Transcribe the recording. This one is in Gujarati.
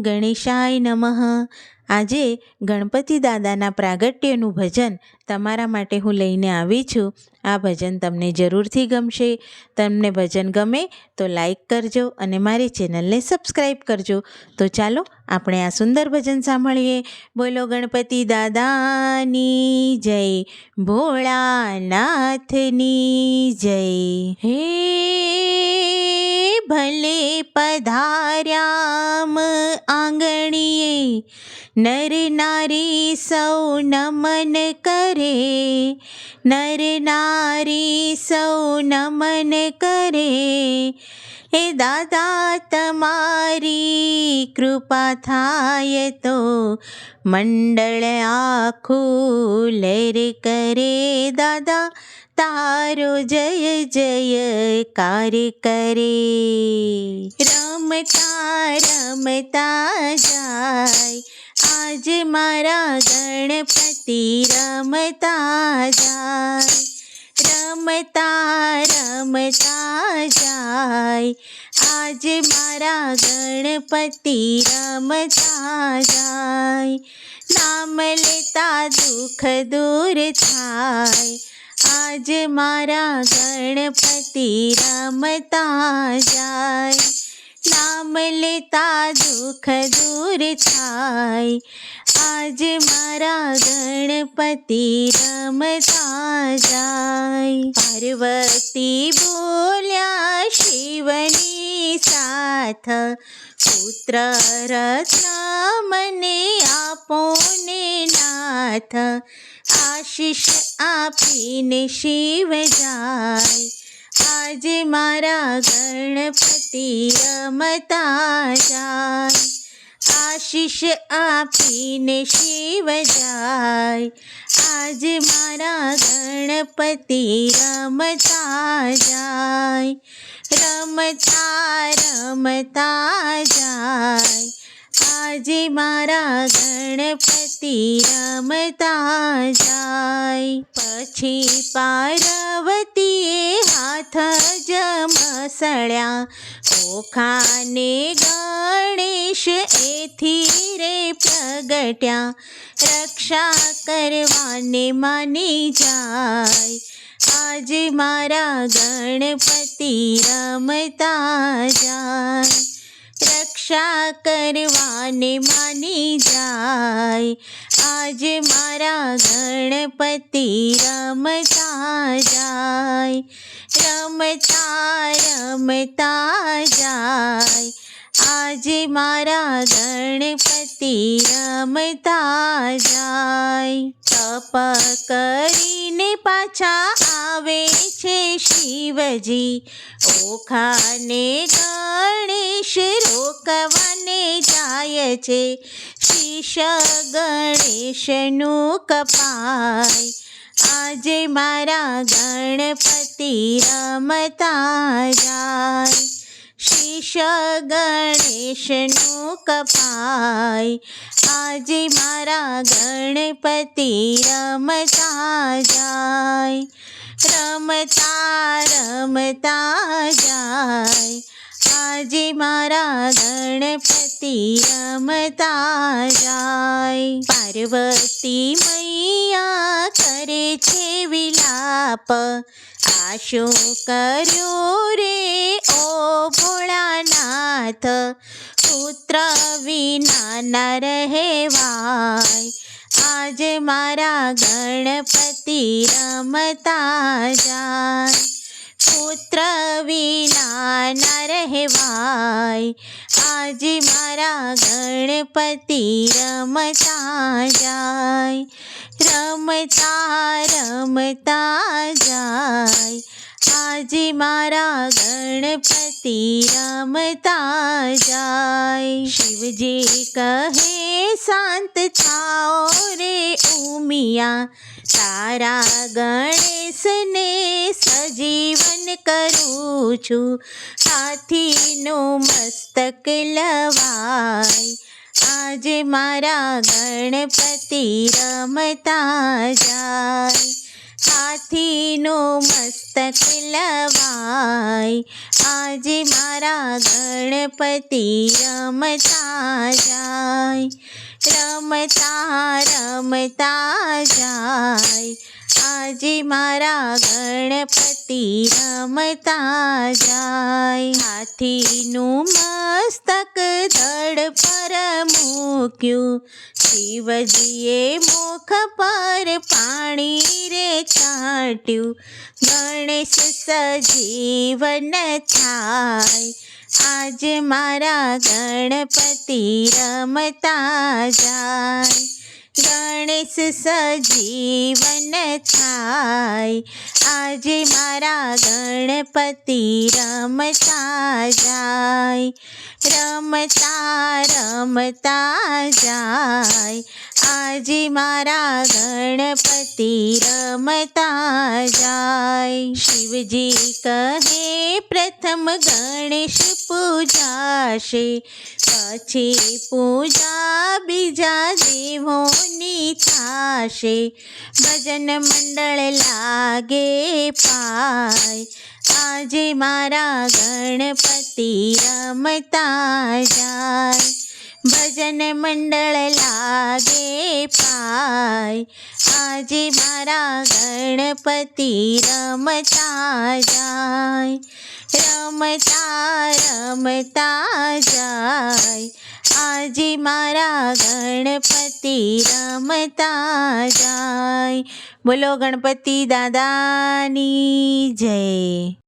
ગણેશાય નમઃ. આજે ગણપતિ દાદાના પ્રાગટ્યનું ભજન તમારા માટે હું લઈને આવી છું. આ ભજન તમને જરૂરથી ગમશે. તમને ભજન ગમે તો લાઈક કરજો અને મારી ચેનલને સબસ્ક્રાઈબ કરજો. તો ચાલો આપણે આ સુંદર ભજન સાંભળીએ. બોલો ગણપતિ દાદાની જય, ભોળાનાથની જય. હે ભલે પધાર્યામ આંગણીએ, નર નારી સૌ નમન કરે, નર નારી સૌ નમન કરે. હે દાદા તમારી કૃપા થાય તો મંડળ આખું લહેર કરે. દાદા તારો જય જયકાર કરે. રમતા રમતા જાય આજ મારા ગણપતિ, રમતા જાય, રમતા રમતા જાય આજ મારા ગણપતિ, રમતા જાય. નામ લેતા દુઃખ દૂર થાય આજ મારા ગણપતિ, રમતા જાય. નામ લેતા દુઃખ દૂર થાય આજ મારા ગણપતિ, રમતા જાય. પાર્વતી બોલ્યા શિવની સાથ, પુત્ર રત્ન મને આપો ને નાથ. આશીષ આપીને શિવ જાય આજ મારા ગણપતિ, રમતા જાય. આશીષ આપીને શિવ જાય આજ મારા ગણપતિ, રમતા જાય. રમતા રમતા જાય આજ મારા ગણપતિ, રમતા જાય. પછી પાર્વતીએ હાથ જ મસળ્યા, ઓખાને ગણેશ એથી રે પ્રગટ્યા. રક્ષા કરવાને માની જાય આજ મારા ગણપતિ, રમતા જાય. રક્ષા કરવાને માની જાય આજ મારા ગણપતિ, રમતા જાય. રમતા રમતા જાય આજ મારા ગણપતિ, રમતા જાય. તપ કરીને પાછા આવે છે શિવજી, ઓખાને ગણેશ રોકવાને જાય છે. શીશ ગણેશનું કપાય આજે મારા ગણપતિ, રમતા જાય. શીશ ગણેશનું કપાય આજે મારા ગણપતિ, રમતા જાય. રમતા રમતા જાય આજે મારા ગણપતિ, રમતા જાય. પાર્વતી મૈયા કરે છે વિલાપ, આ શું કર્યું રે ઓ ભોળાનાથ. પુત્ર વિના ન રહેવાય આજ મારા ગણપતિ, રમતા જાય. પુત્ર વિના ન રહેવાય આજ મારા ગણપતિ, રમતા જાય. રમતા રમતા જાય આજ મારા ગણપતિ, રમતા જાય. શિવજી કહે શાંત થાઓ રે ઉમિયા, તારા ગણેશને સજીવન કરું છું. હાથીનું મસ્તક લવાય આજ મારા ગણપતિ, રમતા જાય. હાથીનું મસ્તક લવાય, આજે મારા ગણપતિ રમતા જાય, રમતા રમતા જાય, આજે મારા ગણપતિ રમતા જાય. હાથીનું મસ્તક ધડ પર મૂક્યું, શિવજીએ મુખ પર પાણી રે છાંટ્યું, ગણેશ સજીવન થાય, આજે મારા ગણપતિ રમતા જાય, ગણેશ સજીવન થાય, આજે મારા ગણપતિ રમતા જાય, રમતા રમતા જાય, આજે મારા ગણપતિ રમતા જાય. શિવજી કહે પ્રથમ ગણેશ પૂજાશે, પછી પૂજા બીજા દેવોની થાશે, ભજન મંડળ લાગે પાય, આજે મારા ગણપતિ રમતા જાય, ભજન મંડળ લાગે પાય, આજે મારા ગણપતિ રમતા જાય, રમતા રમતા જાય, આજે મારા ગણપતિ રમતા જાય. બોલો ગણપતિ દાદાની જય.